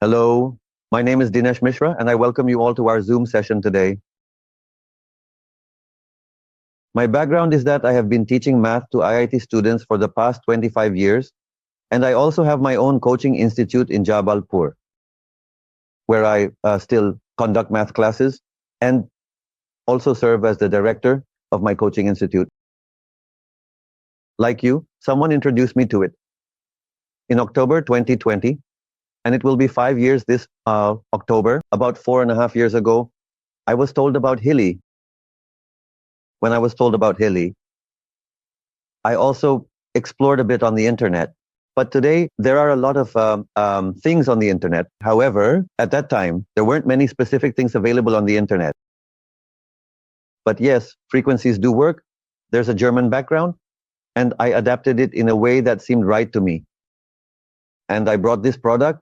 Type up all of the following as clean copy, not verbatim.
Hello, my name is Dinesh Mishra, and I welcome you all to our Zoom session today. My background is that I have been teaching math to IIT students for the past 25 years, and I also have my own coaching institute in Jabalpur, where I still conduct math classes and also serve as the director of my coaching institute. Like you, someone introduced me to it in October 2020, and it will be 5 years this October. About 4.5 years ago, I was told about Healy. When I was told about Healy, I also explored a bit on the internet. But today, there are a lot of things on the internet. However, at that time, there weren't many specific things available on the internet. But yes, frequencies do work. There's a German background, and I adapted it in a way that seemed right to me. And I brought this product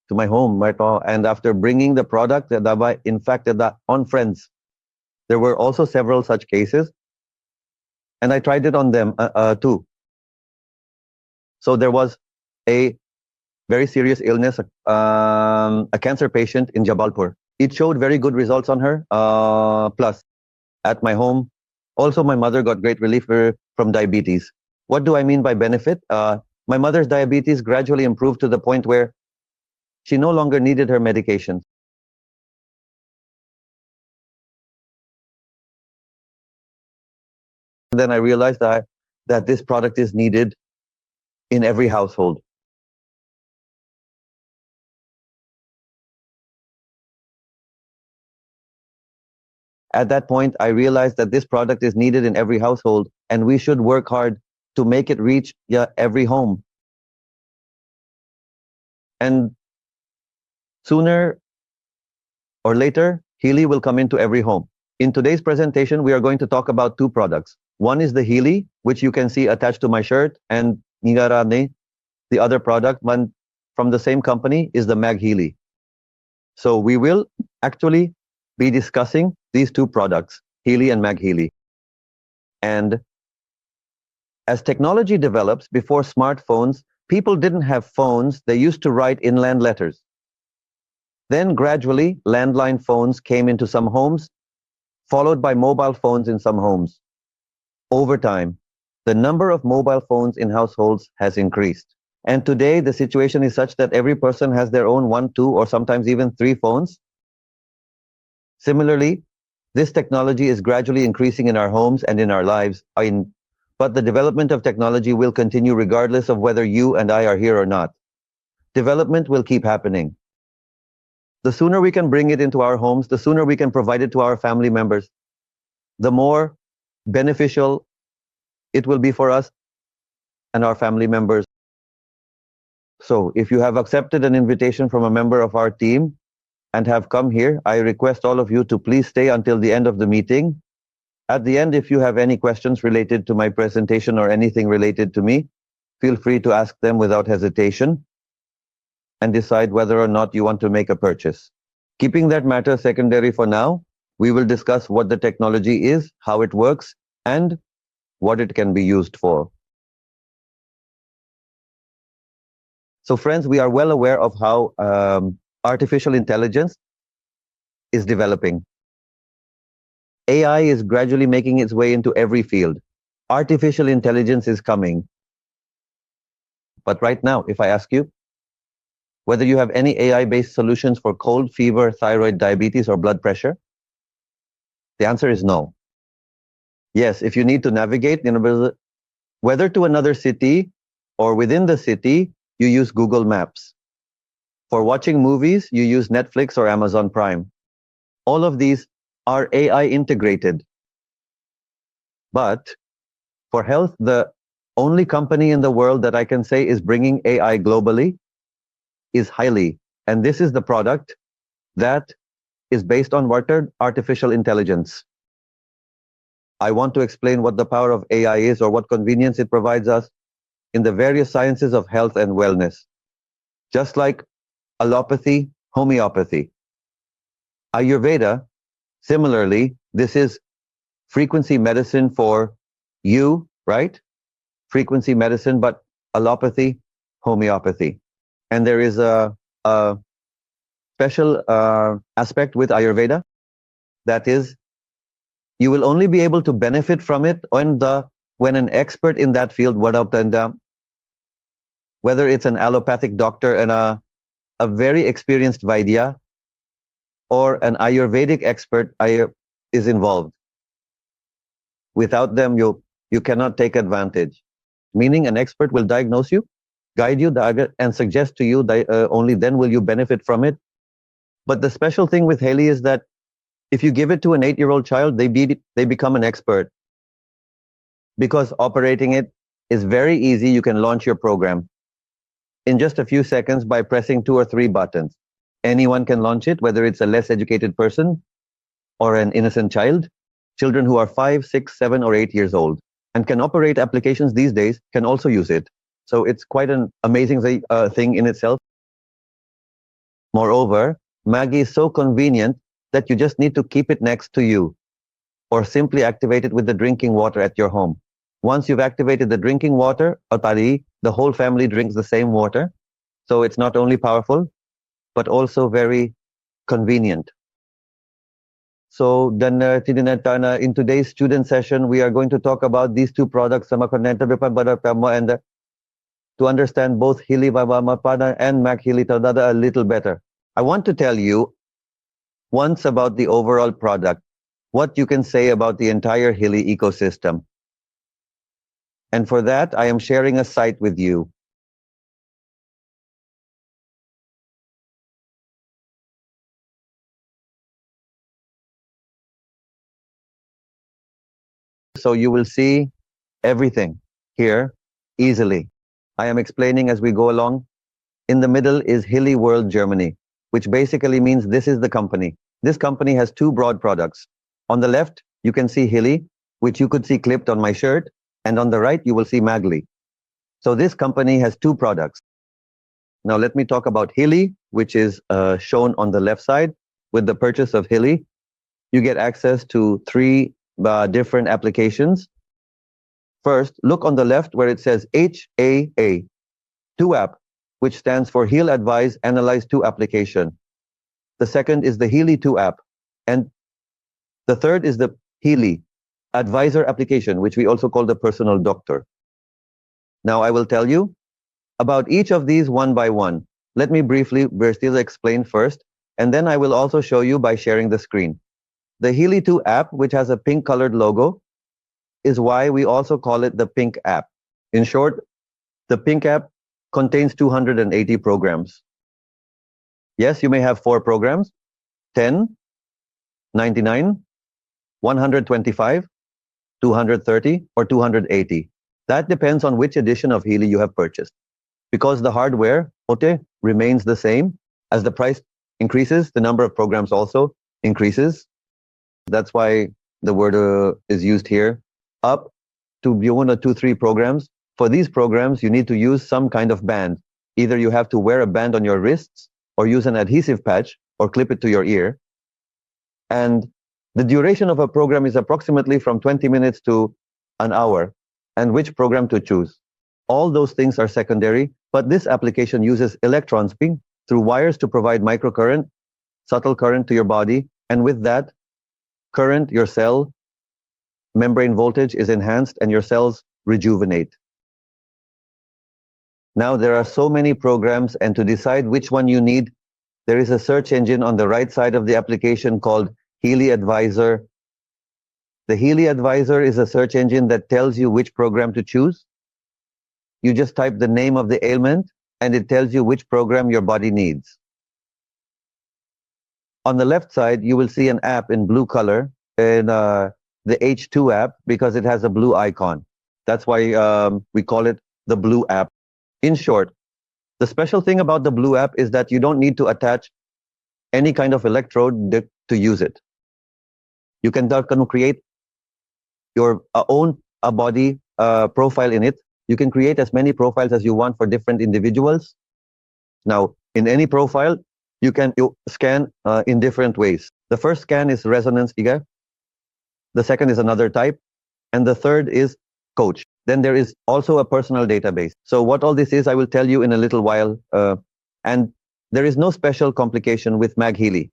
to my home, and after bringing the product, in fact, on friends, there were also several such cases, and I tried it on them too. So there was a very serious illness, a cancer patient in Jabalpur. It showed very good results on her. Plus, at my home, also my mother got great relief from diabetes. What do I mean by benefit? My mother's diabetes gradually improved to the point where she no longer needed her medications. Then I realized that this product is needed in every household. At that point, I realized that this product is needed in every household, and we should work hard to make it reach every home. And sooner or later, Healy will come into every home. In today's presentation, we are going to talk about two products. One is the Healy, which you can see attached to my shirt, and Nigarane, the other product, one from the same company, is the MagHealy. So we will actually be discussing these two products, Healy and MagHealy. And as technology develops, before smartphones, people didn't have phones. They used to write inland letters. Then gradually, landline phones came into some homes, followed by mobile phones in some homes. Over time, the number of mobile phones in households has increased. And today, the situation is such that every person has their own 1, 2, or sometimes even 3 phones. Similarly, this technology is gradually increasing in our homes and in our lives. But the development of technology will continue regardless of whether you and I are here or not. Development will keep happening. The sooner we can bring it into our homes, the sooner we can provide it to our family members, the more beneficial it will be for us and our family members. So if you have accepted an invitation from a member of our team and have come here, I request all of you to please stay until the end of the meeting. At the end, if you have any questions related to my presentation or anything related to me, feel free to ask them without hesitation and decide whether or not you want to make a purchase. Keeping that matter secondary for now, we will discuss what the technology is, how it works, and what it can be used for. So friends, we are well aware of how artificial intelligence is developing. AI is gradually making its way into every field. Artificial intelligence is coming. But right now, if I ask you whether you have any AI-based solutions for cold, fever, thyroid, diabetes, or blood pressure, the answer is no. Yes, if you need to navigate, whether to another city or within the city, you use Google Maps. For watching movies, you use Netflix or Amazon Prime. All of these are AI integrated. But for health, the only company in the world that I can say is bringing AI globally is Healy. And this is the product that is based on artificial intelligence. I want to explain what the power of AI is or what convenience it provides us in the various sciences of health and wellness. Just like allopathy, homeopathy. Ayurveda, similarly, this is frequency medicine for you, right? Frequency medicine, but allopathy, homeopathy. And there is a a special aspect with Ayurveda. That is, you will only be able to benefit from it when an expert in that field, whether it's an allopathic doctor and a very experienced Vaidya or an Ayurvedic expert is involved. Without them, you cannot take advantage. Meaning an expert will diagnose you, guide you, and suggest to you that only then will you benefit from it. But the special thing with Healy is that if you give it to an 8-year-old child, they become an expert. Because operating it is very easy. You can launch your program in just a few seconds by pressing 2 or 3 buttons. Anyone can launch it, whether it's a less educated person or an innocent child. Children who are 5, 6, 7, or 8 years old and can operate applications these days can also use it. So it's quite an amazing thing in itself. Moreover, MagHealy is so convenient that you just need to keep it next to you or simply activate it with the drinking water at your home. Once you've activated the drinking water, the whole family drinks the same water. So it's not only powerful, but also very convenient. So then in today's student session, we are going to talk about these 2 products, and to understand both Healy and MagHealy a little better. I want to tell you once about the overall product, what you can say about the entire Healy ecosystem. And for that, I am sharing a site with you. So you will see everything here easily. I am explaining as we go along. In the middle is Healy World Germany, which basically means this is the company. This company has 2 broad products. On the left, you can see Healy, which you could see clipped on my shirt. And on the right, you will see MagHealy. So this company has 2 products. Now let me talk about Healy, which is shown on the left side. With the purchase of Healy, you get access to 3 different applications. First, look on the left where it says HAA, 2 app, which stands for Heal, Advise, Analyze 2 application. The second is the Healy 2 app. And the third is the Healy Advisor application, which we also call the personal doctor. Now I will tell you about each of these one by one. Let me briefly explain first, and then I will also show you by sharing the screen. The Healy 2 app, which has a pink colored logo, is why we also call it the pink app. In short, the pink app contains 280 programs. Yes, you may have 4 programs, 10, 99, 125, 230, or 280. That depends on which edition of Healy you have purchased. Because the hardware, remains the same, as the price increases, the number of programs also increases. That's why the word is used here. Up to 1 or 2, 3 programs. For these programs, you need to use some kind of band. Either you have to wear a band on your wrists, or use an adhesive patch, or clip it to your ear. And the duration of a program is approximately from 20 minutes to an hour, and which program to choose. All those things are secondary, but this application uses electrons through wires to provide microcurrent, subtle current to your body, and with that current, your cell membrane voltage is enhanced and your cells rejuvenate. Now there are so many programs, and to decide which one you need, there is a search engine on the right side of the application called Healy Advisor. The Healy Advisor is a search engine that tells you which program to choose. You just type the name of the ailment and it tells you which program your body needs. On the left side, you will see an app in blue color, in the H2 app, because it has a blue icon. That's why we call it the blue app. In short, the special thing about the blue app is that you don't need to attach any kind of electrode to use it. You can create your own body profile in it. You can create as many profiles as you want for different individuals. Now, in any profile, you scan in different ways. The first scan is resonance IGA. The second is another type. And the third is coach. Then there is also a personal database. So what all this is, I will tell you in a little while. And There is no special complication with MagHealy.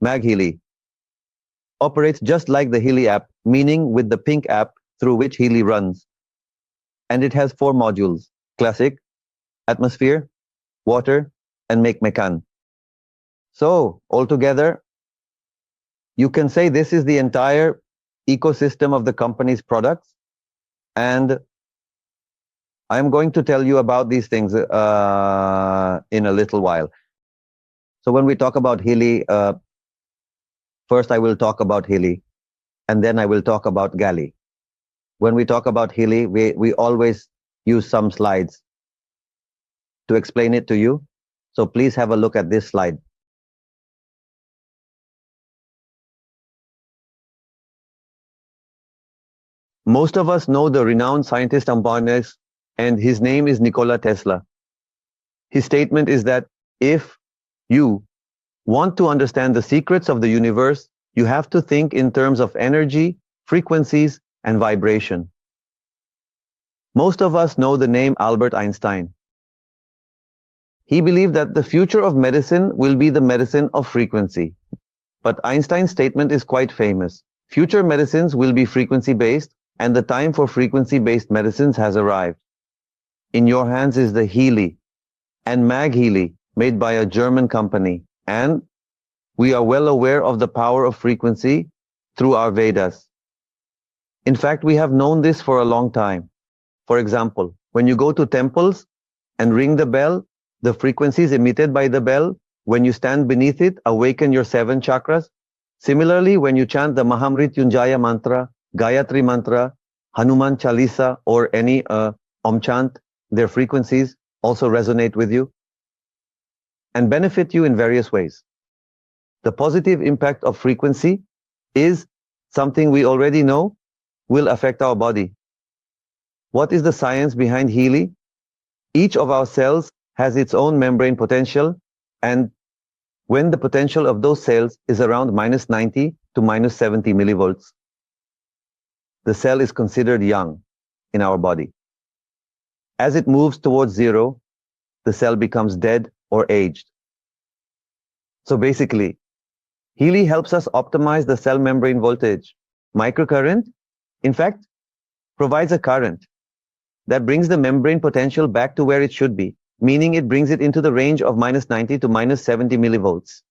MagHealy operates just like the Healy app, meaning with the pink app through which Healy runs. And it has 4 modules: Classic, Atmosphere, Water, and Make Mecan. So, altogether, you can say this is the entire ecosystem of the company's products. And I'm going to tell you about these things in a little while. So when we talk about Healy, first I will talk about Healy, and then I will talk about Galley. When we talk about Healy, we always use some slides to explain it to you. So please have a look at this slide. Most of us know the renowned scientist Ambani's, and his name is Nikola Tesla. His statement is that if you want to understand the secrets of the universe, you have to think in terms of energy, frequencies, and vibration. Most of us know the name Albert Einstein. He believed that the future of medicine will be the medicine of frequency. But Einstein's statement is quite famous. Future medicines will be frequency-based, and the time for frequency-based medicines has arrived. In your hands is the Healy and MagHealy, made by a German company. And we are well aware of the power of frequency through our Vedas. In fact, we have known this for a long time. For example, when you go to temples and ring the bell, the frequencies emitted by the bell, when you stand beneath it, awaken your 7 chakras. Similarly, when you chant the Mahamrityunjaya mantra, Gayatri mantra, Hanuman Chalisa, or any Om chant, their frequencies also resonate with you and benefit you in various ways. The positive impact of frequency is something we already know will affect our body. What is the science behind Healy? Each of our cells has its own membrane potential, and when the potential of those cells is around -90 to -70 millivolts, the cell is considered young in our body. As it moves towards 0, the cell becomes dead or aged. So basically, Healy helps us optimize the cell membrane voltage. Microcurrent, in fact, provides a current that brings the membrane potential back to where it should be, meaning it brings it into the range of -90 to -70 millivolts.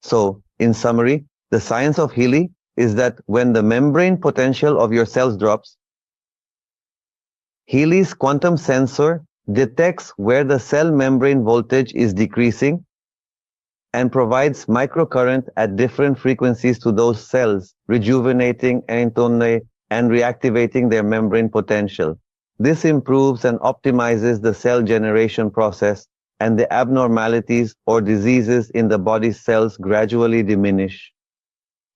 So, in summary, the science of Healy is that when the membrane potential of your cells drops, Healy's quantum sensor detects where the cell membrane voltage is decreasing and provides microcurrent at different frequencies to those cells, rejuvenating and reactivating their membrane potential. This improves and optimizes the cell generation process, and the abnormalities or diseases in the body's cells gradually diminish.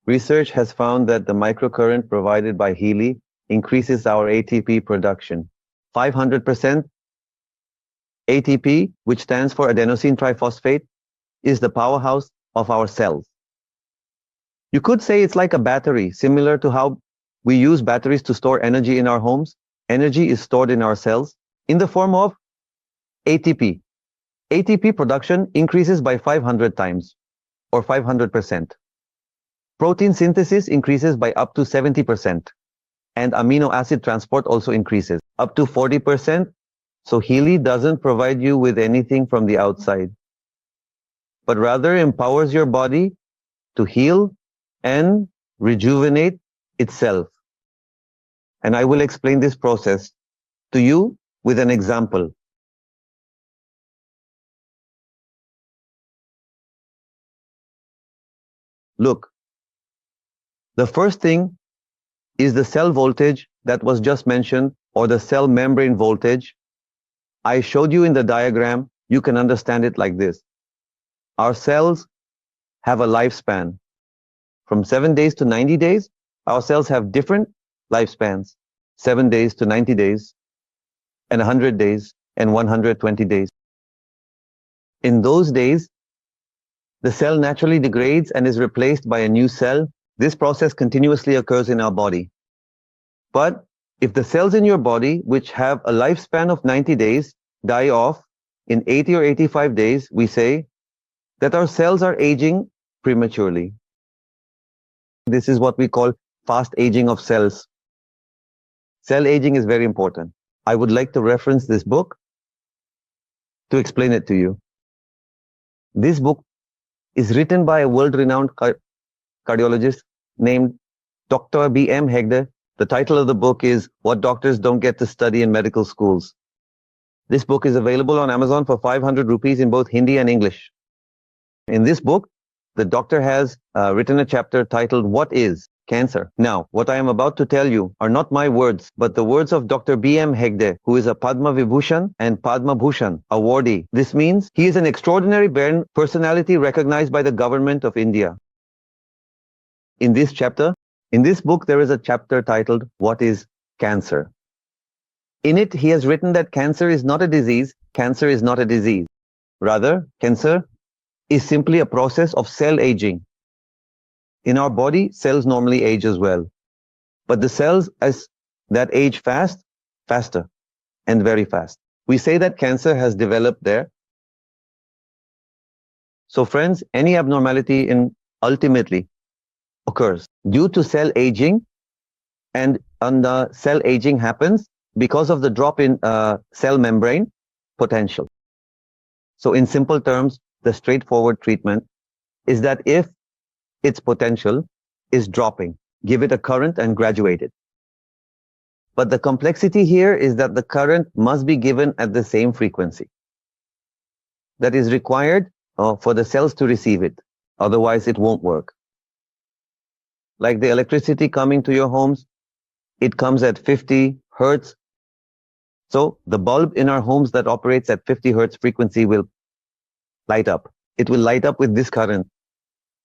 Research has found that the microcurrent provided by Healy increases our ATP production. 500% ATP, which stands for adenosine triphosphate, is the powerhouse of our cells. You could say it's like a battery, similar to how we use batteries to store energy in our homes. Energy is stored in our cells in the form of ATP. ATP production increases by 500 times, or 500%. Protein synthesis increases by up to 70%, and amino acid transport also increases up to 40%. So Healy doesn't provide you with anything from the outside, but rather empowers your body to heal and rejuvenate itself. And I will explain this process to you with an example. Look, the first thing is the cell voltage that was just mentioned, or the cell membrane voltage. I showed you in the diagram. You can understand it like this. Our cells have a lifespan. From 7 days to 90 days, our cells have different lifespans. 7 days to 90 days, and 100 days, and 120 days. In those days, the cell naturally degrades and is replaced by a new cell. This process continuously occurs in our body. But if the cells in your body, which have a lifespan of 90 days, die off in 80 or 85 days, we say that our cells are aging prematurely. This is what we call fast aging of cells. Cell aging is very important. I would like to reference this book to explain it to you. This book is written by a world-renowned cardiologist named Dr. B.M. Hegde. The title of the book is What Doctors Don't Get to Study in Medical Schools. This book is available on Amazon for 500 rupees in both Hindi and English. In this book, the doctor has written a chapter titled What is Cancer? Now, what I am about to tell you are not my words, but the words of Dr. B.M. Hegde, who is a Padma Vibhushan and Padma Bhushan awardee. This means he is an extraordinary personality recognized by the government of India. In this book, there is a chapter titled What is Cancer? In it, he has written that cancer is not a disease. Cancer is not a disease. Rather, cancer is simply a process of cell aging. In our body, cells normally age as well. But the cells that age faster, and very fast. We say that cancer has developed there. So friends, any abnormality ultimately occurs due to cell aging, and the cell aging happens because of the drop in cell membrane potential. So in simple terms, the straightforward treatment is that if its potential is dropping, give it a current and graduate it. But the complexity here is that the current must be given at the same frequency that is required for the cells to receive it. Otherwise, it won't work. Like the electricity coming to your homes, it comes at 50 hertz. So the bulb in our homes that operates at 50 hertz frequency will light up. It will light up with this current.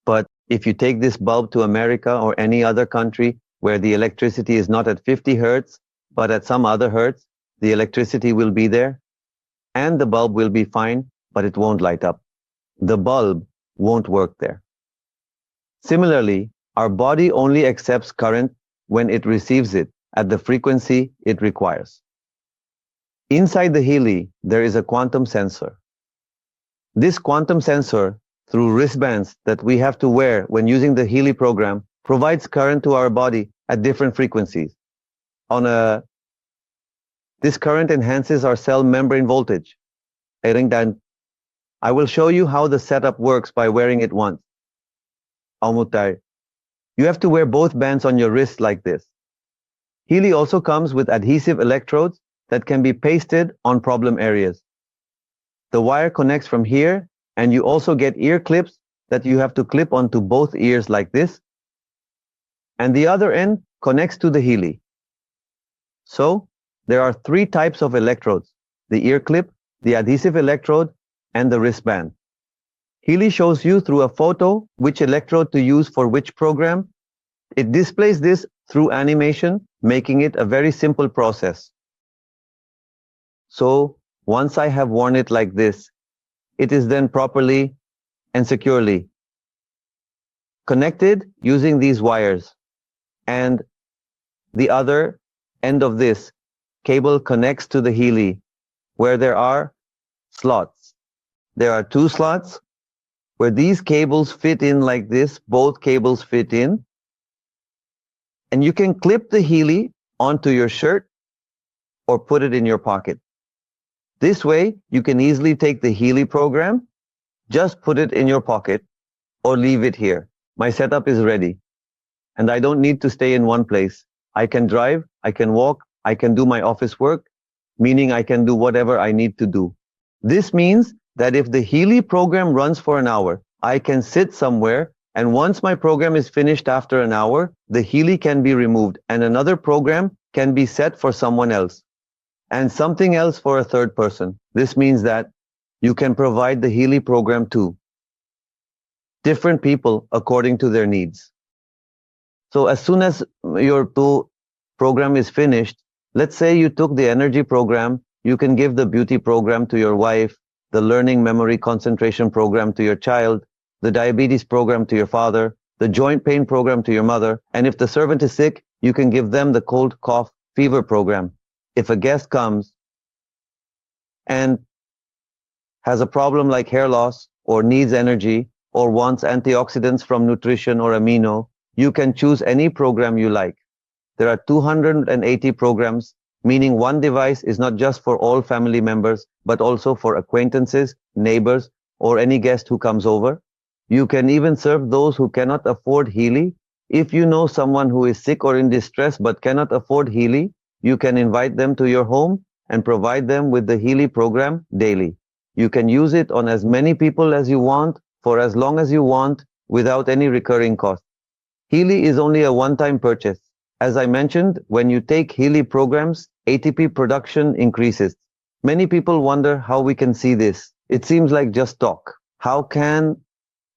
But if you take this bulb to America or any other country where the electricity is not at 50 hertz, but at some other hertz, the electricity will be there and the bulb will be fine, but it won't light up. The bulb won't work there. Similarly, our body only accepts current when it receives it at the frequency it requires. Inside the Healy, there is a quantum sensor. This quantum sensor, through wristbands that we have to wear when using the Healy program, provides current to our body at different frequencies. This current enhances our cell membrane voltage. I will show you how the setup works by wearing it once. You have to wear both bands on your wrist like this. Healy also comes with adhesive electrodes that can be pasted on problem areas. The wire connects from here, and you also get ear clips that you have to clip onto both ears like this. And the other end connects to the Healy. So there are 3 types of electrodes: the ear clip, the adhesive electrode, and the wristband. Healy shows you through a photo which electrode to use for which program. It displays this through animation, making it a very simple process. So once I have worn it like this, it is then properly and securely connected using these wires. And the other end of this cable connects to the Healy, where there are slots. There are 2 slots where these cables fit in like this. Both cables fit in. And you can clip the Healy onto your shirt or put it in your pocket. This way, you can easily take the Healy program, just put it in your pocket, or leave it here. My setup is ready, and I don't need to stay in one place. I can drive, I can walk, I can do my office work, meaning I can do whatever I need to do. This means that if the Healy program runs for an hour, I can sit somewhere, and once my program is finished after an hour, the Healy can be removed, and another program can be set for someone else, and something else for a third person. This means that you can provide the Healy program to different people according to their needs. So as soon as your program is finished, let's say you took the energy program, you can give the beauty program to your wife, the learning memory concentration program to your child, the diabetes program to your father, the joint pain program to your mother, and if the servant is sick, you can give them the cold, cough, fever program. If a guest comes and has a problem like hair loss, or needs energy, or wants antioxidants from nutrition or amino, you can choose any program you like. There are 280 programs, meaning one device is not just for all family members, but also for acquaintances, neighbors, or any guest who comes over. You can even serve those who cannot afford Healy. If you know someone who is sick or in distress but cannot afford Healy, you can invite them to your home and provide them with the Healy program daily. You can use it on as many people as you want, for as long as you want, without any recurring cost. Healy is only a one-time purchase. As I mentioned, when you take Healy programs, ATP production increases. Many people wonder how we can see this. It seems like just talk. How can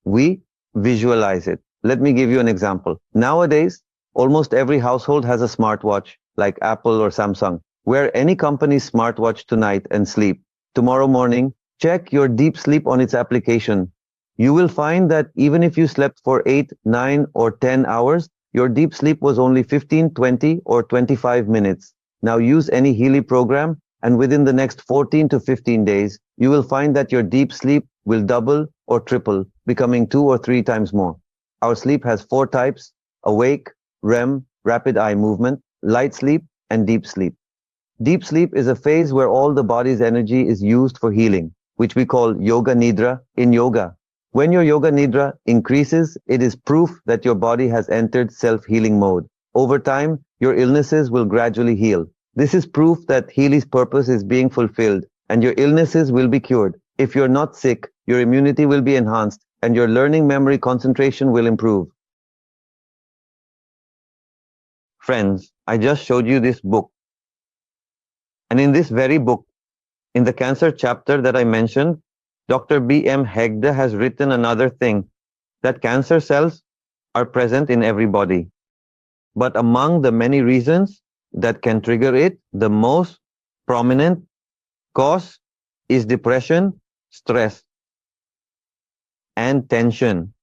we visualize it? Let me give you an example. Nowadays, almost every household has a smartwatch, like Apple or Samsung. Wear any company's smartwatch tonight and sleep. Tomorrow morning, check your deep sleep on its application. You will find that even if you slept for 8, 9, or 10 hours, your deep sleep was only 15, 20, or 25 minutes. Now use any Healy program, and within the next 14 to 15 days, you will find that your deep sleep will double or triple, becoming 2 or 3 times more. Our sleep has 4 types: awake, REM, rapid eye movement, light sleep, and deep sleep. Deep sleep is a phase where all the body's energy is used for healing, which we call yoga nidra in yoga. When your yoga nidra increases, it is proof that your body has entered self-healing mode. Over time, your illnesses will gradually heal. This is proof that Healy's purpose is being fulfilled, and your illnesses will be cured. If you're not sick, your immunity will be enhanced, and your learning, memory, concentration will improve. Friends, I just showed you this book. And in this very book, in the cancer chapter that I mentioned, Dr. B.M. Hegde has written another thing, that cancer cells are present in every body. But among the many reasons that can trigger it, the most prominent cause is depression, stress, and tension.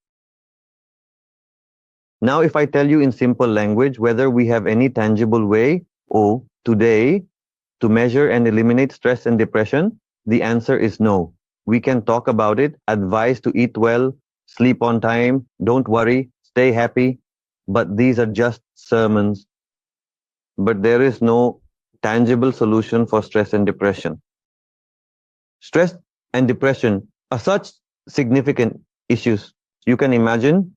Now, if I tell you in simple language whether we have any tangible way, today, to measure and eliminate stress and depression, the answer is no. We can talk about it, advise to eat well, sleep on time, don't worry, stay happy, but these are just sermons. But there is no tangible solution for stress and depression. Stress and depression are such significant issues. You can imagine,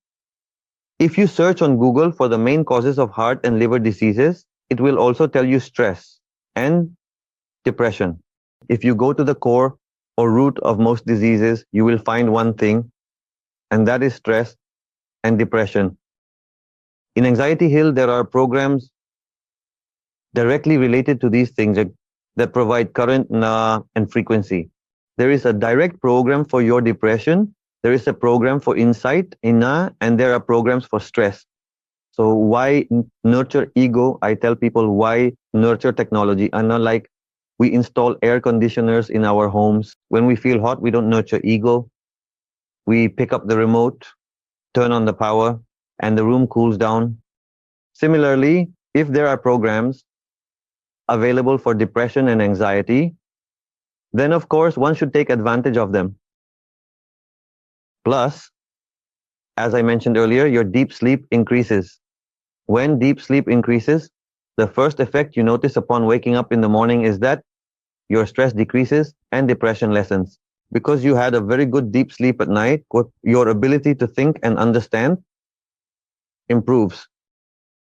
if you search on Google for the main causes of heart and liver diseases, it will also tell you stress and depression. If you go to the core or root of most diseases, you will find one thing, and that is stress and depression. In Anxiety Hill, there are programs directly related to these things that provide current and frequency. There is a direct program for your depression, there is a program for insight, and there are programs for stress. So why nurture ego? I tell people, why nurture technology? And not like we install air conditioners in our homes. When we feel hot, we don't nurture ego. We pick up the remote, turn on the power, and the room cools down. Similarly, if there are programs available for depression and anxiety, then of course one should take advantage of them. Plus, as I mentioned earlier, your deep sleep increases. When deep sleep increases, the first effect you notice upon waking up in the morning is that your stress decreases and depression lessens. Because you had a very good deep sleep at night, your ability to think and understand improves.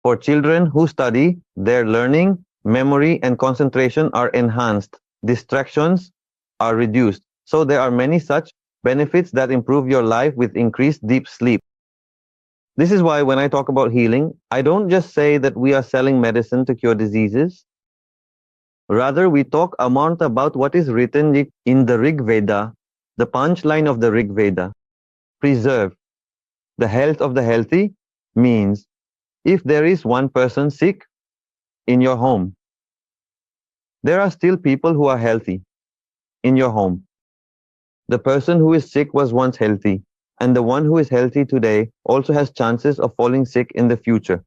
For children who study, their learning, memory, and concentration are enhanced. Distractions are reduced. So there are many such benefits that improve your life with increased deep sleep. This is why when I talk about healing, I don't just say that we are selling medicine to cure diseases. Rather, we talk about what is written in the Rig Veda, the punchline of the Rig Veda. Preserve the health of the healthy means if there is one person sick in your home, there are still people who are healthy in your home. The person who is sick was once healthy, and the one who is healthy today also has chances of falling sick in the future.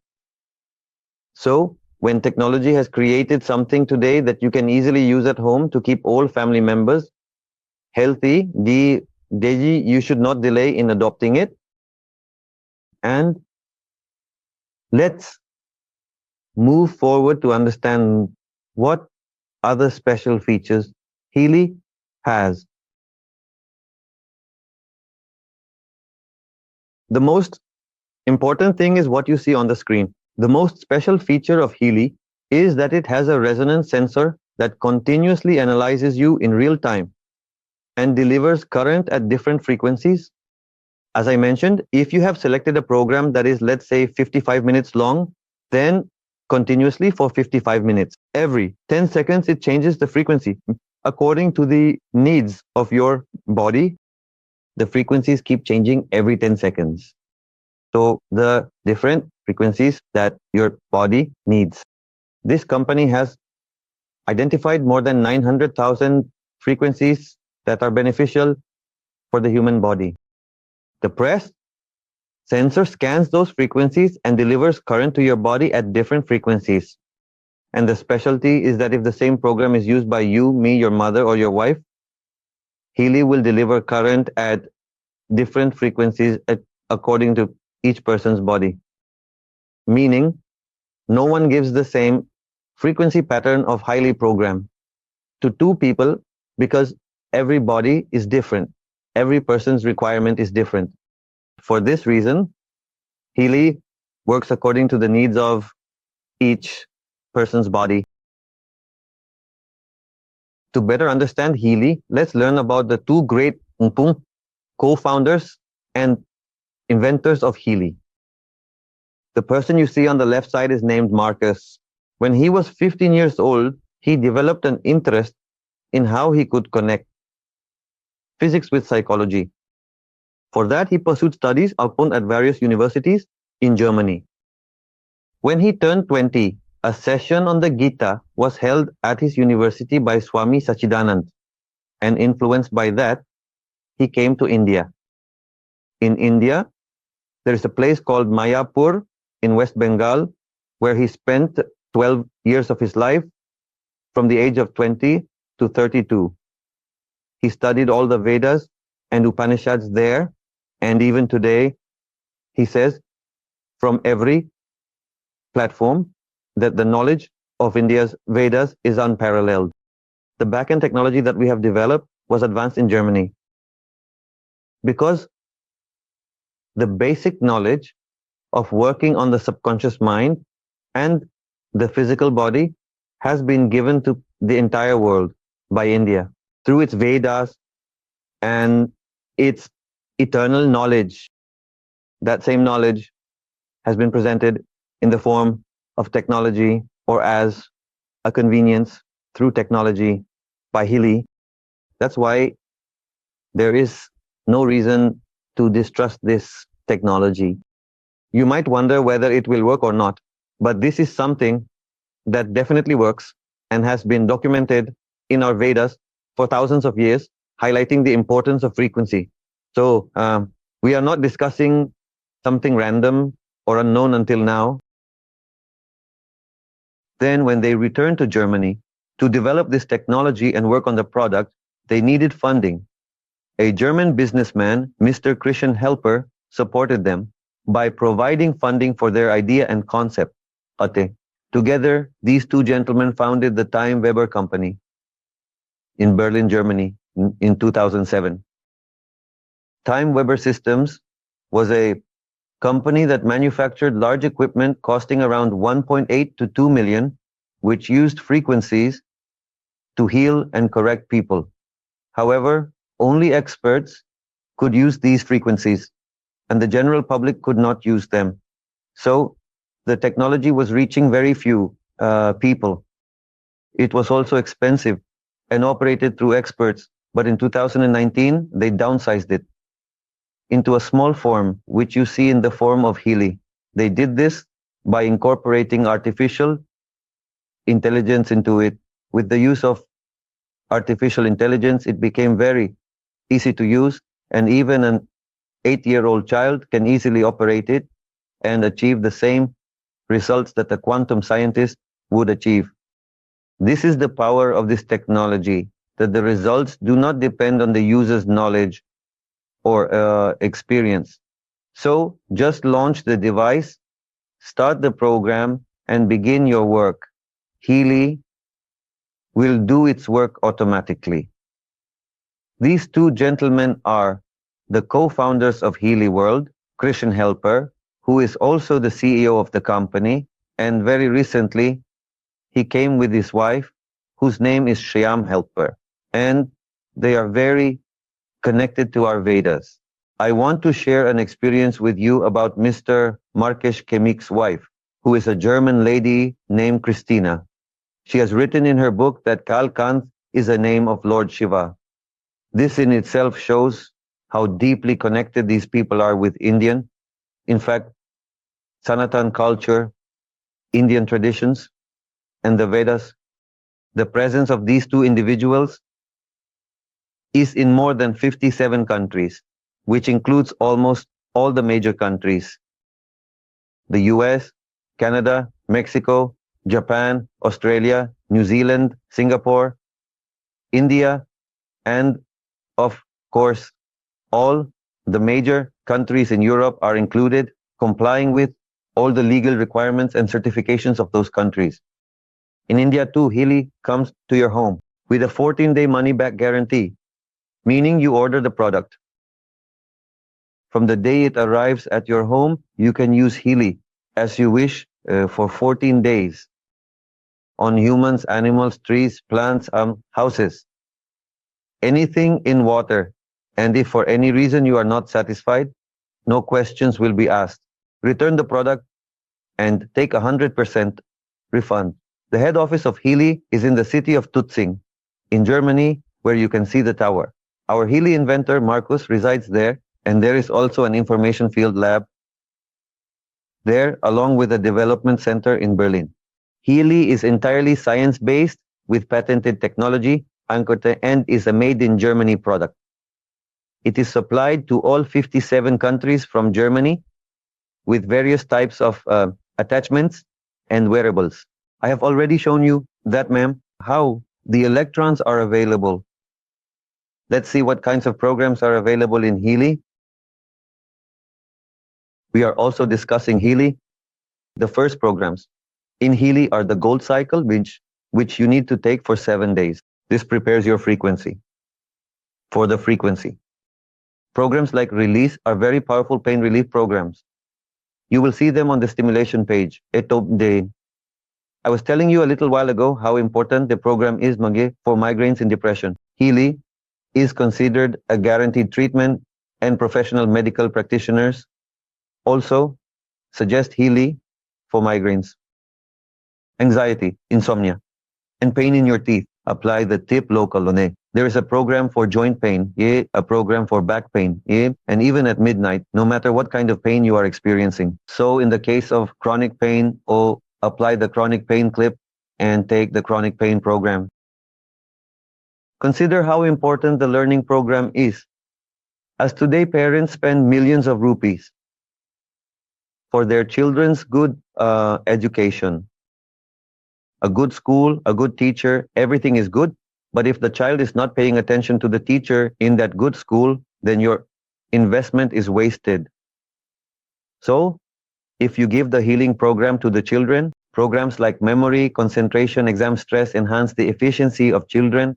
So, when technology has created something today that you can easily use at home to keep all family members healthy. Deji, you should not delay in adopting it. And let's move forward to understand what other special features Healy has. The most important thing is what you see on the screen. The most special feature of Healy is that it has a resonance sensor that continuously analyzes you in real time and delivers current at different frequencies. As I mentioned, if you have selected a program that is, let's say, 55 minutes long, then continuously for 55 minutes. Every 10 seconds, it changes the frequency according to the needs of your body. The frequencies keep changing every 10 seconds. So the different frequencies that your body needs. This company has identified more than 900,000 frequencies that are beneficial for the human body. The press sensor scans those frequencies and delivers current to your body at different frequencies. And the specialty is that if the same program is used by you, me, your mother, or your wife, Healy will deliver current at different frequencies according to each person's body. Meaning, no one gives the same frequency pattern of Healy program to two people because every body is different. Every person's requirement is different. For this reason, Healy works according to the needs of each person's body. To better understand Healy, let's learn about the two great co-founders and inventors of Healy. The person you see on the left side is named Marcus. When he was 15 years old, he developed an interest in how he could connect physics with psychology. For that, he pursued studies at various universities in Germany. When he turned 20, a session on the Gita was held at his university by Swami Sachidanand, and influenced by that, he came to India. In India, there is a place called Mayapur in West Bengal, where he spent 12 years of his life from the age of 20 to 32. He studied all the Vedas and Upanishads there, and even today, he says from every platform that the knowledge of India's Vedas is unparalleled. The backend technology that we have developed was advanced in Germany because the basic knowledge of working on the subconscious mind and the physical body has been given to the entire world by India through its Vedas and its eternal knowledge. That same knowledge has been presented in the form of technology or as a convenience through technology by Healy. That's why there is no reason to distrust this technology. You might wonder whether it will work or not, but this is something that definitely works and has been documented in our Vedas for thousands of years, highlighting the importance of frequency. So we are not discussing something random or unknown until now. Then when they returned to Germany to develop this technology and work on the product, they needed funding. A German businessman, Mr. Christian Helper, supported them by providing funding for their idea and concept. Together, these two gentlemen founded the Time Weber Company in Berlin, Germany in 2007. Time Weber Systems was a company that manufactured large equipment costing around 1.8 to 2 million, which used frequencies to heal and correct people. However, only experts could use these frequencies, and the general public could not use them. So the technology was reaching very few people. It was also expensive and operated through experts, but in 2019, they downsized it into a small form, which you see in the form of Healy. They did this by incorporating artificial intelligence into it. With the use of artificial intelligence, it became very easy to use, and even an 8-year-old child can easily operate it and achieve the same results that a quantum scientist would achieve. This is the power of this technology. that the results do not depend on the user's knowledge or experience. So just launch the device, start the program, and begin your work. Healy will do its work automatically. These two gentlemen are the co-founders of Healy World, Christian Helper, who is also the CEO of the company, and very recently he came with his wife, whose name is Shyam Helper, and they are very connected to our Vedas. I want to share an experience with you about Mr. Markesh Kemik's wife, who is a German lady named Christina. She has written in her book that Kalkant is a name of Lord Shiva. This in itself shows how deeply connected these people are with Indian. In fact, Sanatan culture, Indian traditions, and the Vedas, the presence of these two individuals is in more than 57 countries, which includes almost all the major countries. The US, Canada, Mexico, Japan, Australia, New Zealand, Singapore, India, and of course, all the major countries in Europe are included, complying with all the legal requirements and certifications of those countries. In India too, Healy comes to your home with a 14-day money-back guarantee, meaning you order the product. From the day it arrives at your home, you can use Healy as you wish for 14 days on humans, animals, trees, plants, houses, anything in water. And if for any reason you are not satisfied, no questions will be asked. Return the product and take 100% refund. The head office of Healy is in the city of Tutzing in Germany, where you can see the tower. Our Healy inventor, Marcus, resides there, and there is also an information field lab there, along with a development center in Berlin. Healy is entirely science-based with patented technology and is a made-in-Germany product. It is supplied to all 57 countries from Germany with various types of attachments and wearables. I have already shown you that, ma'am, how the electrons are available. Let's see what kinds of programs are available in Healy. We are also discussing Healy. The first programs in Healy are the Gold Cycle, which you need to take for 7 days. This prepares your frequency for the frequency. Programs like Release are very powerful pain relief programs. You will see them on the stimulation page. I was telling you a little while ago how important the program is for migraines and depression. Healy is considered a guaranteed treatment, and professional medical practitioners also suggest Healy for migraines, anxiety, insomnia, and pain in your teeth. Apply the tip local. There is a program for joint pain, a program for back pain, and even at midnight, no matter what kind of pain you are experiencing. So in the case of chronic pain, apply the chronic pain clip and take the chronic pain program. Consider how important the learning program is. As today parents spend millions of rupees for their children's good education. A good school, a good teacher, everything is good. But if the child is not paying attention to the teacher in that good school, then your investment is wasted. So, if you give the healing program to the children, programs like memory, concentration, exam stress enhance the efficiency of children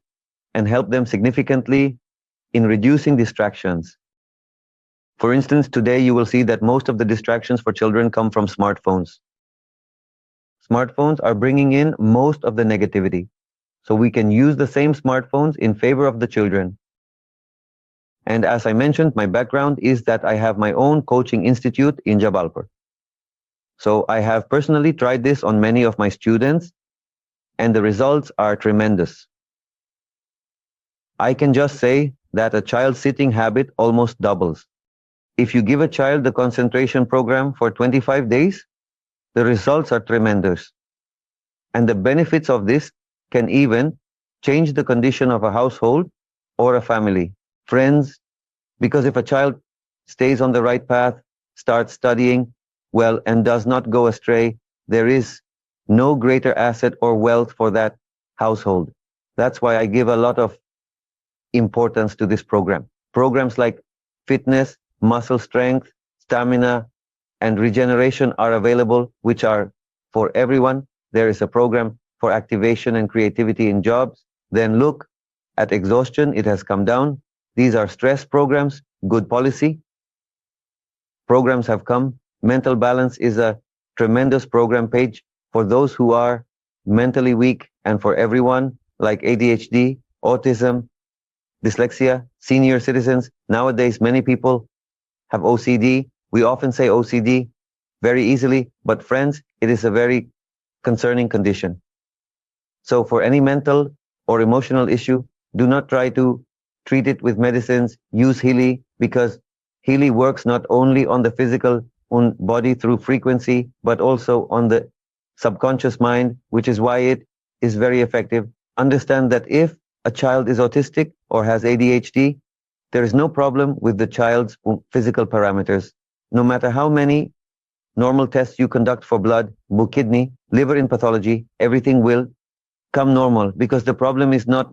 and help them significantly in reducing distractions. For instance, today you will see that most of the distractions for children come from smartphones. Smartphones are bringing in most of the negativity. So we can use the same smartphones in favor of the children. And as I mentioned, my background is that I have my own coaching institute in Jabalpur. So I have personally tried this on many of my students, and the results are tremendous. I can just say that a child's sitting habit almost doubles. If you give a child the concentration program for 25 days, the results are tremendous. And the benefits of this can even change the condition of a household or a family, friends, because if a child stays on the right path, starts studying well, and does not go astray, there is no greater asset or wealth for that household. That's why I give a lot of importance to this program. Programs like fitness, muscle strength, stamina, and regeneration are available, which are for everyone. There is a program for activation and creativity in jobs. Then look at exhaustion, it has come down. These are stress programs, good policy. Programs have come. Mental balance is a tremendous program page for those who are mentally weak and for everyone like ADHD, autism, dyslexia, senior citizens. Nowadays, many people have OCD. We often say OCD very easily, but friends, it is a very concerning condition. So for any mental or emotional issue, do not try to treat it with medicines. Use Healy, because Healy works not only on the physical body through frequency, but also on the subconscious mind, which is why it is very effective. Understand that if a child is autistic or has ADHD, there is no problem with the child's physical parameters. No matter how many normal tests you conduct for blood, kidney, liver in pathology, everything will come normal, because the problem is not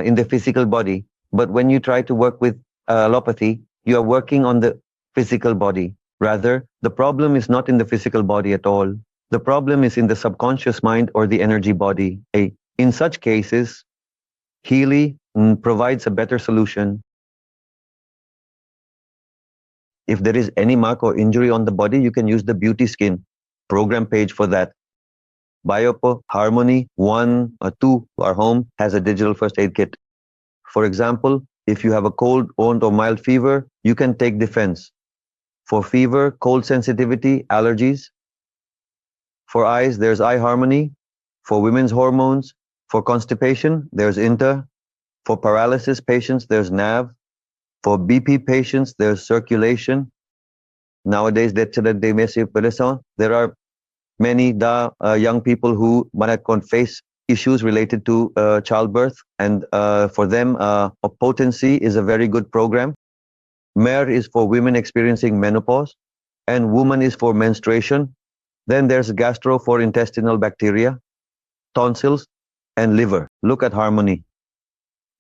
in the physical body. But when you try to work with allopathy, you are working on the physical body. Rather, the problem is not in the physical body at all. The problem is in the subconscious mind or the energy body. In such cases, Healy provides a better solution. If there is any mark or injury on the body, you can use the beauty skin program page for that. Biopo, Harmony 1 or 2, our home has a digital first aid kit. For example, if you have a cold, or mild fever, you can take Defense. For fever, cold sensitivity, allergies. For eyes, there's Eye Harmony. For women's hormones, for constipation, there's Inter. For paralysis patients, there's NAV. For BP patients, there's Circulation. Nowadays, there are many young people who might face issues related to childbirth, and for them, potency is a very good program. MER is for women experiencing menopause, and woman is for menstruation. Then there's gastro for intestinal bacteria, tonsils, and liver. Look at Harmony.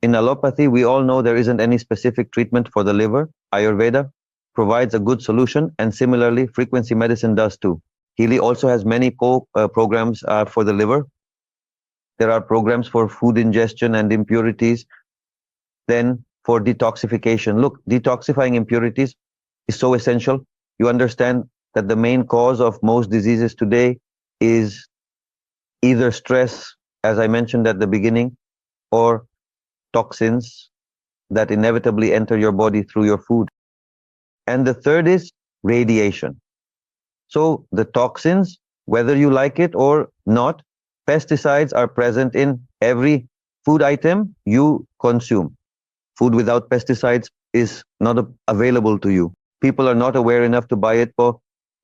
In allopathy, we all know there isn't any specific treatment for the liver. Ayurveda provides a good solution, and similarly, frequency medicine does too. Healy also has many programs for the liver. There are programs for food ingestion and impurities. Then for detoxification. Look, detoxifying impurities is so essential. You understand that the main cause of most diseases today is either stress, as I mentioned at the beginning, or toxins that inevitably enter your body through your food. And the third is radiation. So the toxins, whether you like it or not, pesticides are present in every food item you consume. Food without pesticides is not available to you. People are not aware enough to buy it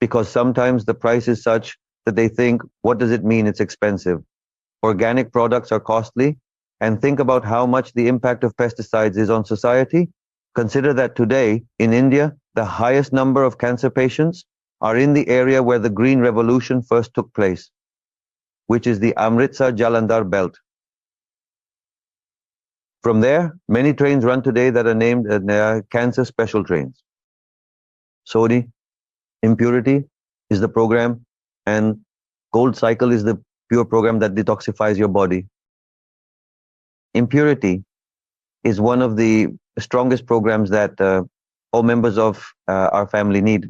because sometimes the price is such that they think, what does it mean? It's expensive. Organic products are costly. And think about how much the impact of pesticides is on society. Consider that today in India, the highest number of cancer patients are in the area where the Green Revolution first took place, which is the Amritsar-Jalandhar belt. From there, many trains run today that are named cancer special trains. Sodi, impurity is the program, and Gold Cycle is the pure program that detoxifies your body. Impurity is one of the strongest programs that all members of our family need.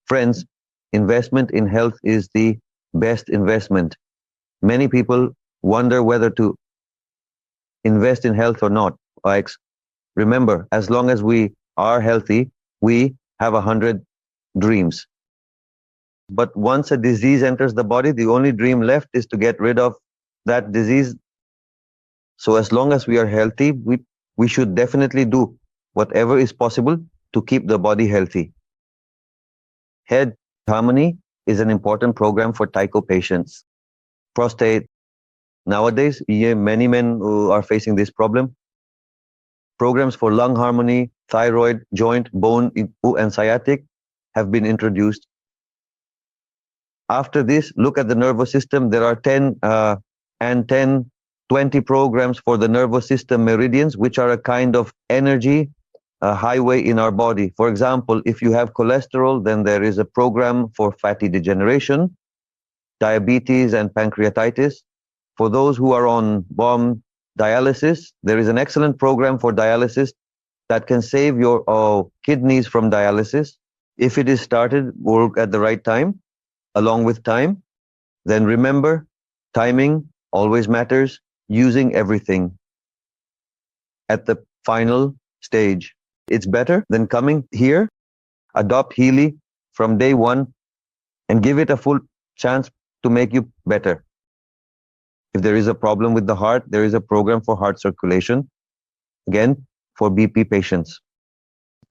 Friends, investment in health is the best investment. Many people wonder whether to invest in health or not. Like, remember, as long as we are healthy, we have 100 dreams. But once a disease enters the body, the only dream left is to get rid of that disease. So as long as we are healthy, we should definitely do whatever is possible to keep the body healthy. Head Harmony is an important program for tycho patients. Prostate. Nowadays, many men who are facing this problem. Programs for lung harmony, thyroid, joint, bone, and sciatic have been introduced. After this, look at the nervous system. There are 10 20 programs for the nervous system meridians, which are a kind of energy highway in our body. For example, if you have cholesterol, then there is a program for fatty degeneration, diabetes, and pancreatitis. For those who are on bomb dialysis, there is an excellent program for dialysis that can save your kidneys from dialysis. If it is started work at the right time, along with time, then remember, timing always matters, using everything at the final stage. It's better than coming here, adopt Healy from day one, and give it a full chance to make you better. If there is a problem with the heart, there is a program for heart circulation, again, for BP patients.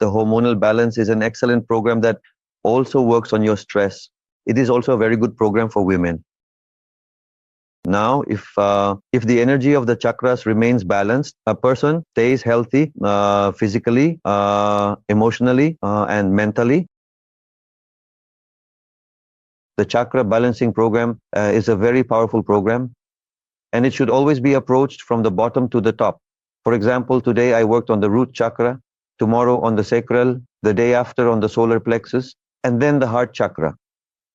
The hormonal balance is an excellent program that also works on your stress. It is also a very good program for women. Now, if the energy of the chakras remains balanced, a person stays healthy physically, emotionally, and mentally. The chakra balancing program is a very powerful program, and it should always be approached from the bottom to the top. For example, today I worked on the root chakra, tomorrow on the sacral, the day after on the solar plexus, and then the heart chakra.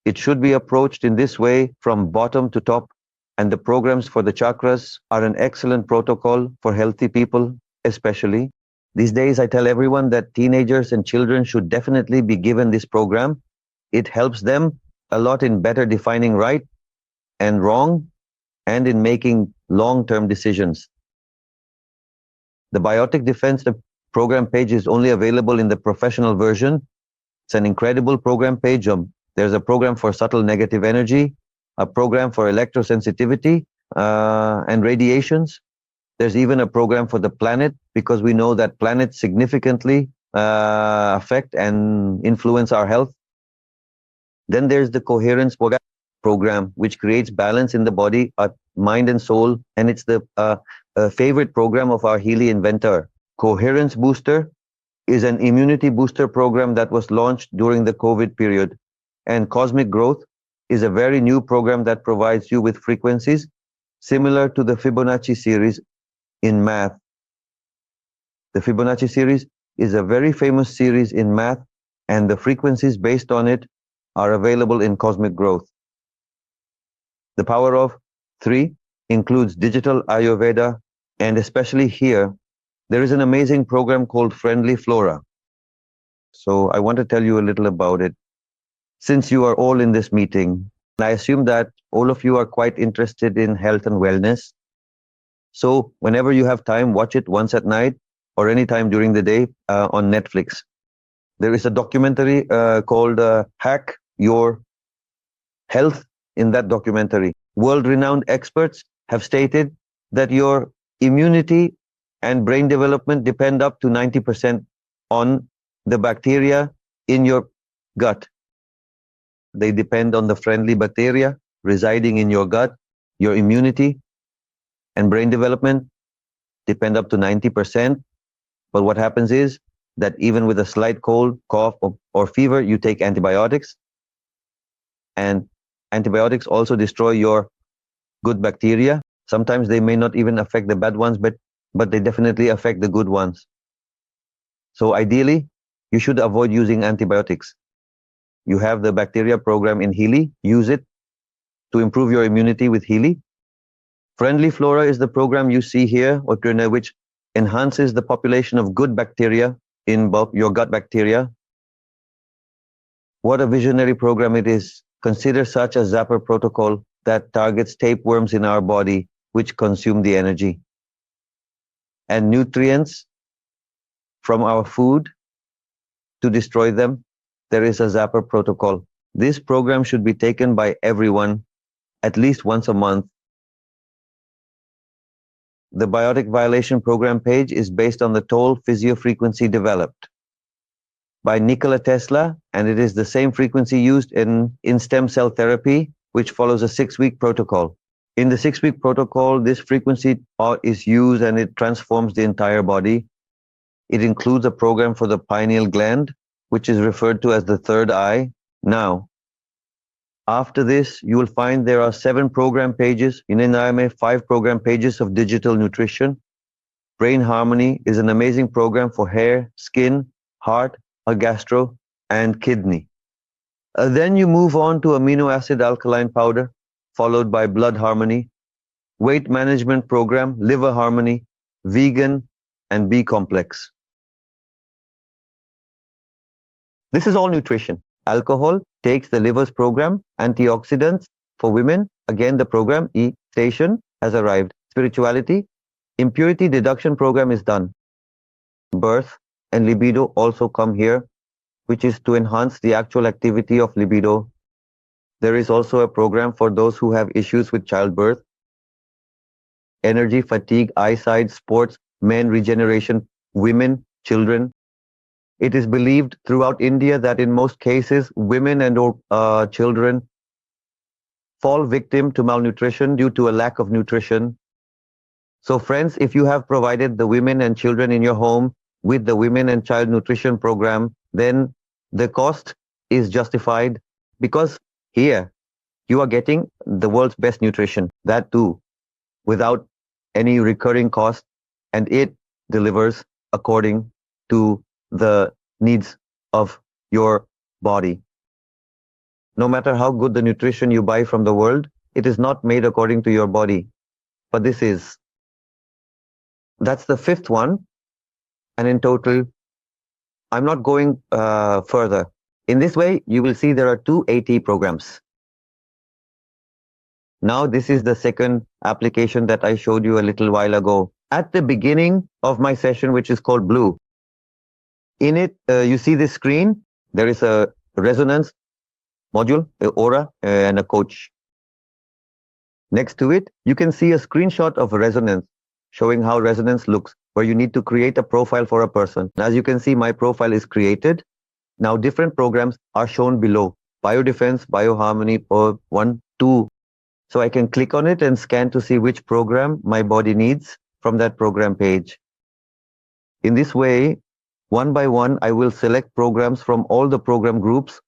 It should be approached in this way from bottom to top. And the programs for the chakras are an excellent protocol for healthy people, especially. These days, I tell everyone that teenagers and children should definitely be given this program. It helps them a lot in better defining right and wrong and in making long-term decisions. The Biotic Defense program page is only available in the professional version. It's an incredible program page. There's a program for subtle negative energy, a program for electrosensitivity and radiations. There's even a program for the planet, because we know that planets significantly affect and influence our health. Then there's the Coherence program, which creates balance in the body, mind and soul, and it's the favorite program of our Healy inventor. Coherence Booster is an immunity booster program that was launched during the COVID period. And Cosmic Growth is a very new program that provides you with frequencies similar to the Fibonacci series in math. The Fibonacci series is a very famous series in math, and the frequencies based on it are available in Cosmic Growth. The Power of 3 includes digital Ayurveda, and especially here, there is an amazing program called Friendly Flora. So I want to tell you a little about it. Since you are all in this meeting, I assume that all of you are quite interested in health and wellness. So whenever you have time, watch it once at night or any time during the day on Netflix. There is a documentary called Hack Your Health. In that documentary, world-renowned experts have stated that your immunity and brain development depend up to 90% on the bacteria in your gut. They depend on the friendly bacteria residing in your gut. Your immunity and brain development depend up to 90%. But what happens is that even with a slight cold, cough, or fever, you take antibiotics. And antibiotics also destroy your good bacteria. Sometimes they may not even affect the bad ones, but they definitely affect the good ones. So ideally, you should avoid using antibiotics. You have the bacteria program in Healy. Use it to improve your immunity with Healy. Friendly Flora is the program you see here, which enhances the population of good bacteria in your gut bacteria. What a visionary program it is. Consider such a zapper protocol that targets tapeworms in our body, which consume the energy. And nutrients from our food to destroy them. There is a zapper protocol. This program should be taken by everyone at least once a month. The Biotic Violation Program page is based on the toll physiofrequency developed by Nikola Tesla, and it is the same frequency used in stem cell therapy, which follows a 6-week protocol. In the 6-week protocol, this frequency is used and it transforms the entire body. It includes a program for the pineal gland, which is referred to as the third eye. Now, After this, you will find there are 7 program pages. In NIMA, 5 program pages of digital nutrition. Brain Harmony is an amazing program for hair, skin, heart, gastro, and kidney. Then you move on to amino acid alkaline powder, followed by blood harmony, weight management program, liver harmony, vegan, and B complex. This is all nutrition. Alcohol takes the liver's program, antioxidants for women. Again, the program E station has arrived. Spirituality, impurity deduction program is done. Birth and libido also come here, which is to enhance the actual activity of libido. There is also a program for those who have issues with childbirth. Energy, fatigue, eyesight, sports, men, regeneration, women, children. It is believed throughout India that in most cases, women and children fall victim to malnutrition due to a lack of nutrition. So friends, if you have provided the women and children in your home with the women and child nutrition program, then the cost is justified, because here you are getting the world's best nutrition, that too, without any recurring cost, and it delivers according to the needs of your body. No matter how good the nutrition you buy from the world, it is not made according to your body. But this is. That's the 5th one. And in total, I'm not going further. In this way, you will see there are 2 AT programs. Now, this is the second application that I showed you a little while ago. At the beginning of my session, which is called Blue, in it, you see this screen. There is a resonance module, an aura, and a coach. Next to it, you can see a screenshot of resonance showing how resonance looks, where you need to create a profile for a person. As you can see, my profile is created. Now, different programs are shown below. Biodefense, Bioharmony, or 1, 2. So I can click on it and scan to see which program my body needs from that program page. In this way, one by one, I will select programs from all the program groups,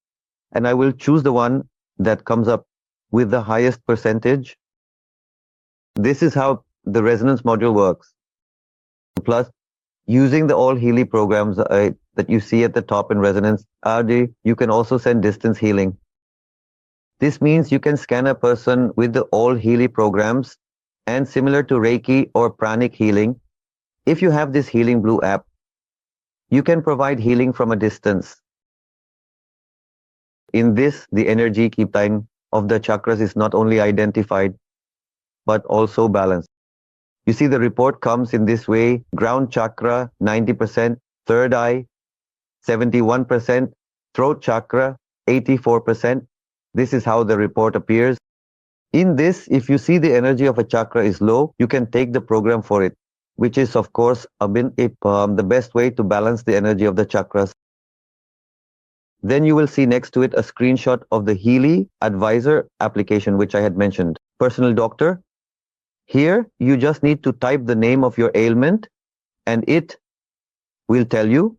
and I will choose the one that comes up with the highest percentage. This is how the resonance module works. Plus, using the all Healy programs that you see at the top in resonance, you can also send distance healing. This means you can scan a person with the all Healy programs, and similar to Reiki or pranic healing, if you have this Healing Blue app, you can provide healing from a distance. In this, the energy keep time of the chakras is not only identified, but also balanced. You see the report comes in this way: ground chakra, 90%, third eye, 71%, throat chakra, 84%. This is how the report appears. In this, if you see the energy of a chakra is low, you can take the program for it, which is, of course, the best way to balance the energy of the chakras. Then you will see next to it a screenshot of the Healy Advisor application, which I had mentioned. Personal doctor. Here, you just need to type the name of your ailment, and it will tell you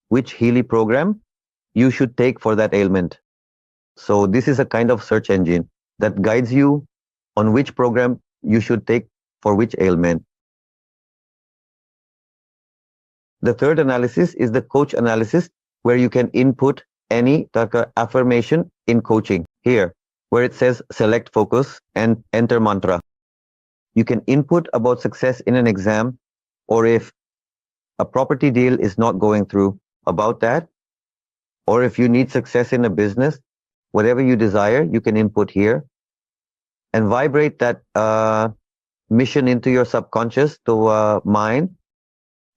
which Healy program you should take for that ailment. So this is a kind of search engine that guides you on which program you should take for which ailment. The third analysis is the coach analysis, where you can input any affirmation in coaching. Here, where it says select focus and enter mantra. You can input about success in an exam, or if a property deal is not going through, about that, or if you need success in a business, whatever you desire, you can input here and vibrate that mission into your subconscious to mind,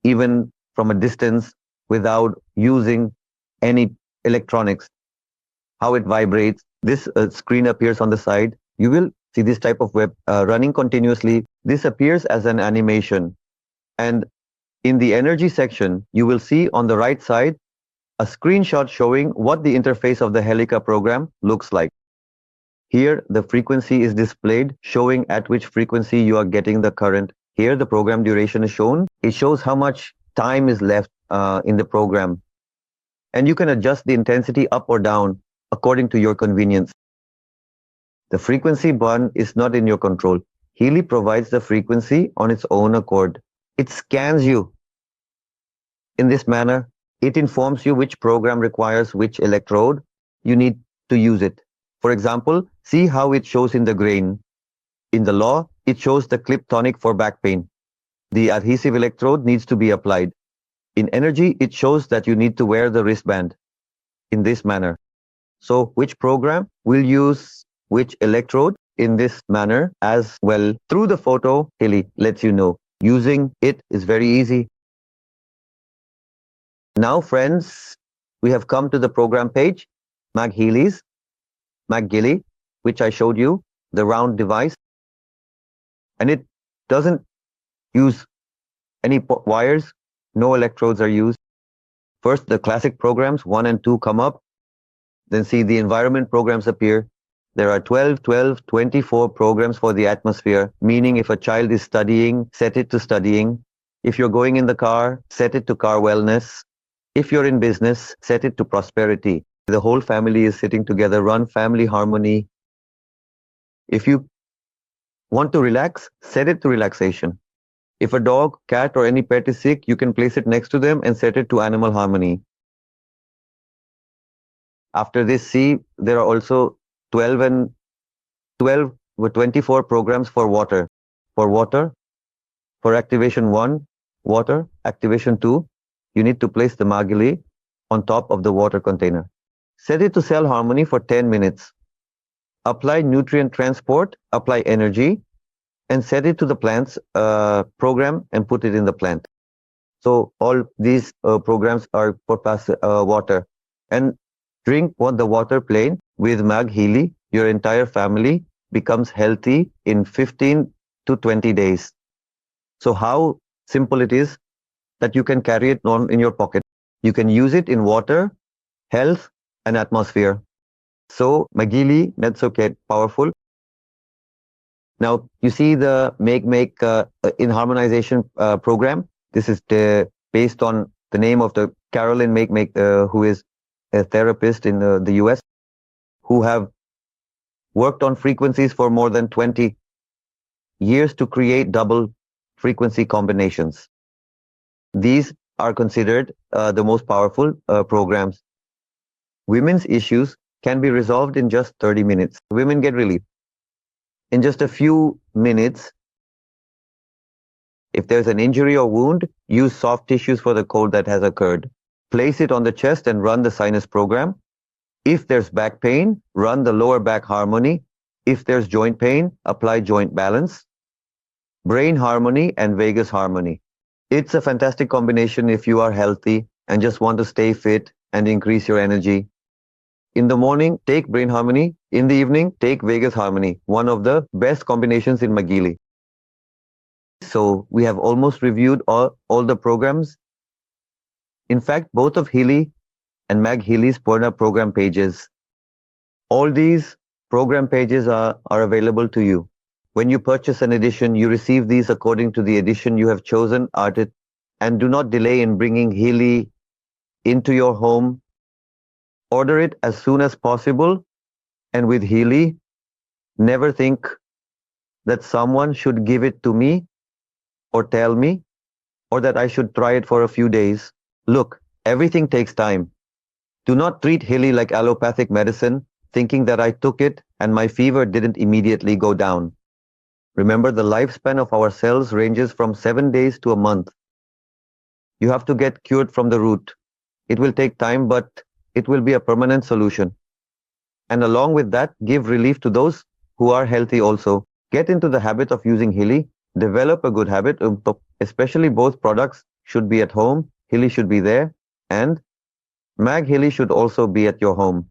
even from a distance, without using any electronics. How it vibrates. This screen appears on the side. You will see this type of web running continuously. This appears as an animation. And in the energy section, you will see on the right side a screenshot showing what the interface of the Helica program looks like. Here, the frequency is displayed, showing at which frequency you are getting the current. Here, the program duration is shown. It shows how much time is left in the program. And you can adjust the intensity up or down according to your convenience. The frequency button is not in your control. Healy provides the frequency on its own accord. It scans you. In this manner, it informs you which program requires which electrode you need to use it. For example, see how it shows in the grain. In the law, it shows the clip tonic for back pain. The adhesive electrode needs to be applied. In energy, it shows that you need to wear the wristband in this manner. So which program will use which electrode in this manner as well? Through the photo, Healy lets you know. Using it is very easy. Now, friends, we have come to the program page, MagHealy's, MagHealy, which I showed you, the round device. And it doesn't use any wires, no electrodes are used. First, the classic programs 1 and 2 come up. Then see the environment programs appear. There are 12, 12, 24 programs for the atmosphere, meaning if a child is studying, set it to studying. If you're going in the car, set it to car wellness. If you're in business, set it to prosperity. The whole family is sitting together, run family harmony. If you want to relax, set it to relaxation. If a dog, cat, or any pet is sick, you can place it next to them and set it to animal harmony. After this, see, there are also 12 with 24 programs for water. For water, for activation 1, water, activation 2, you need to place the MagHealy on top of the water container. Set it to cell harmony for 10 minutes. Apply nutrient transport, apply energy, and set it to the plant's program and put it in the plant. So all these programs are for water. And drink the water plain with MagHealy. Your entire family becomes healthy in 15 to 20 days. So how simple it is that you can carry it on in your pocket. You can use it in water, health, and atmosphere. So MagHealy, that's okay, powerful. Now you see the Make in harmonization program. This is based on the name of the Carolyn Make who is a therapist in the US, who have worked on frequencies for more than 20 years to create double frequency combinations. These are considered the most powerful programs. Women's issues can be resolved in just 30 minutes. Women get relief. In just a few minutes, if there's an injury or wound, use soft tissues for the cold that has occurred. Place it on the chest and run the sinus program. If there's back pain, run the lower back harmony. If there's joint pain, apply joint balance, brain harmony, and vagus harmony. It's a fantastic combination if you are healthy and just want to stay fit and increase your energy. In the morning, take brain harmony. In the evening, take vagus harmony. One of the best combinations in MagHealy. So we have almost reviewed all the programs. In fact, both of Healy and MagHealy's Purna program pages. All these program pages are available to you. When you purchase an edition, you receive these according to the edition you have chosen, and do not delay in bringing Healy into your home. Order it as soon as possible. And with Healy, never think that someone should give it to me or tell me, or that I should try it for a few days. Look, everything takes time. Do not treat Healy like allopathic medicine, thinking that I took it and my fever didn't immediately go down. Remember, the lifespan of our cells ranges from 7 days to a month. You have to get cured from the root. It will take time, but it will be a permanent solution. And along with that, give relief to those who are healthy also. Get into the habit of using Healy. Develop a good habit, especially both products should be at home. Healy should be there, and MagHealy should also be at your home.